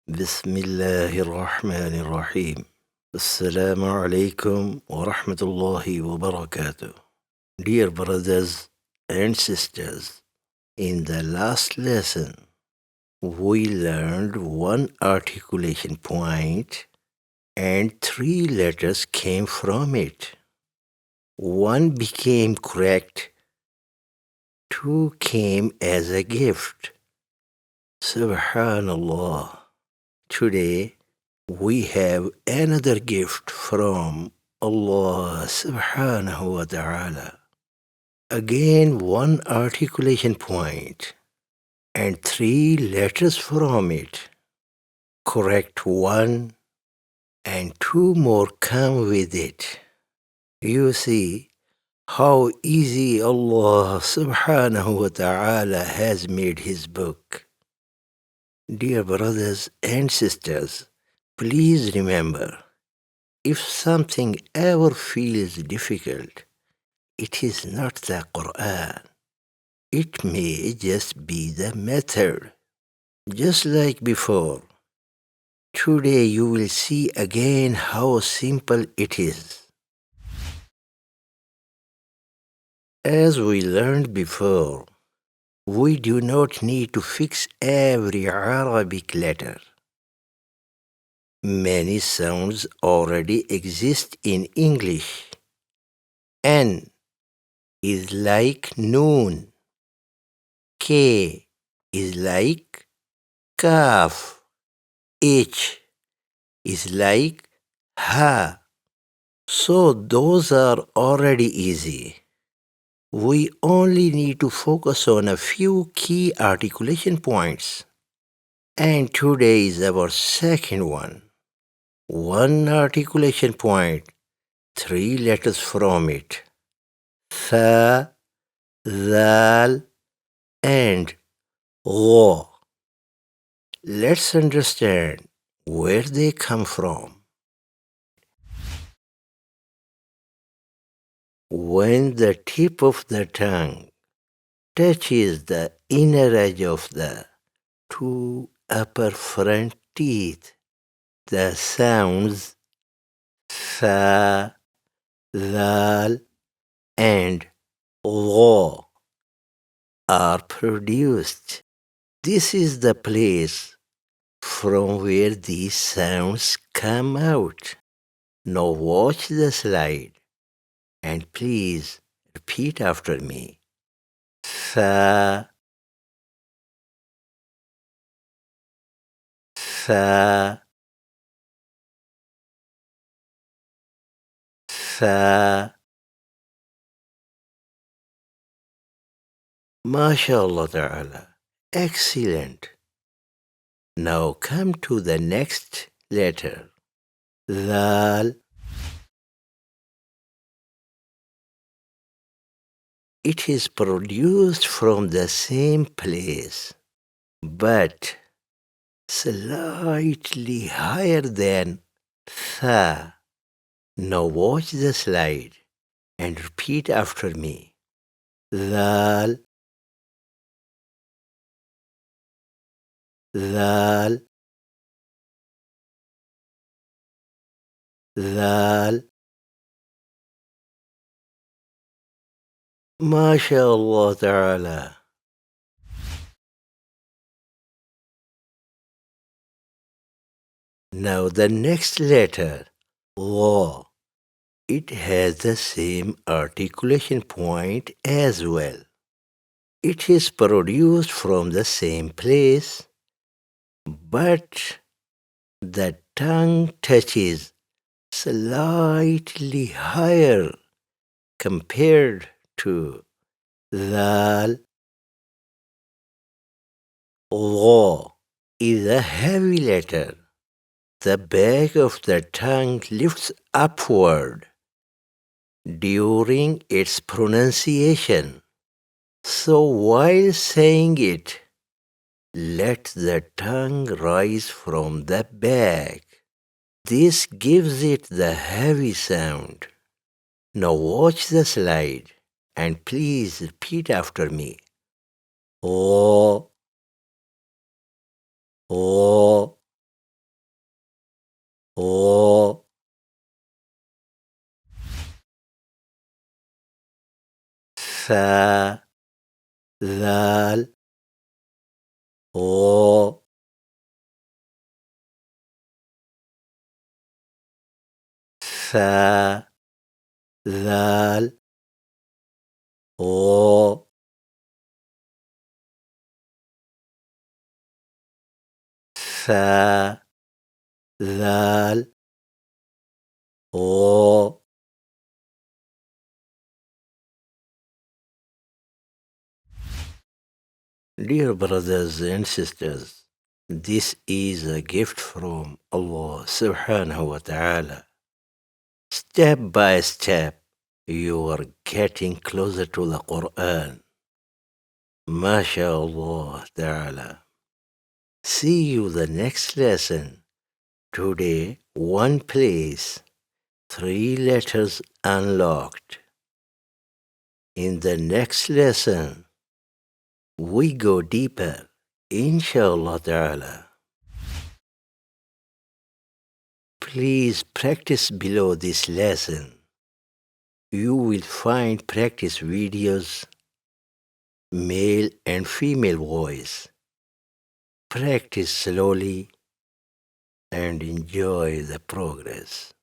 بسم الله الرحمن الرحيم. السلام عليكم ورحمة الله وبركاته. Dear brothers and sisters, in the last lesson, we learned one articulation point and three letters came from it. One became correct, two came as a gift. Subhanallah. Today, we have another gift from Allah subhanahu wa ta'ala. Again, one articulation point and three letters from it. Correct one and two more come with it. You see how easy Allah subhanahu wa ta'ala has made His book. Dear brothers and sisters, please remember, if something ever feels difficult, it is not the Qur'an. It may just be the method. Just like before, today you will see again how simple it is. As we learned before, we do not need to fix every Arabic letter. Many sounds already exist in English. N is like noon. K is like kaf. H is like ha. So those are already easy. We only need to focus on a few key articulation points. And today is our second one. One articulation point, three letters from it. Tha, Zaal, and Gha. Let's understand where they come from. When the tip of the tongue touches the inner edge of the two upper front teeth, the sounds Sa, Zal, and Gha are produced. This is the place from where these sounds come out. Now watch the slide and please repeat after me. Sa, sa, sa. MashaAllah ta'ala. Excellent. Now come to the next letter. Zal. It is produced from the same place, but slightly higher than Tha. Now watch the slide and repeat after me. Zal, Zal, Zal. MashaAllah ta'ala. Now the next letter, Gha. It has the same articulation point as well. It is produced from the same place, but the tongue touches slightly higher compared to Zal. Gha is a heavy letter. The back of the tongue lifts upward during its pronunciation. So while saying it, let the tongue rise from the back. This gives it the heavy sound. Now watch the slide and please repeat after me. Gha, Gha. Tha, Zaal, Gha, Tha, Zaal, Gha, Tha, Zaal, Gha. Dear brothers and sisters, this is a gift from Allah subhanahu wa ta'ala. Step by step, you are getting closer to the Qur'an. MashaAllah ta'ala. See you the next lesson. Today, one place, 3 letters unlocked. In the next lesson, we go deeper, inshallah ta'ala. Please practice below this lesson. You will find practice videos, male and female voice. Practice slowly and enjoy the progress.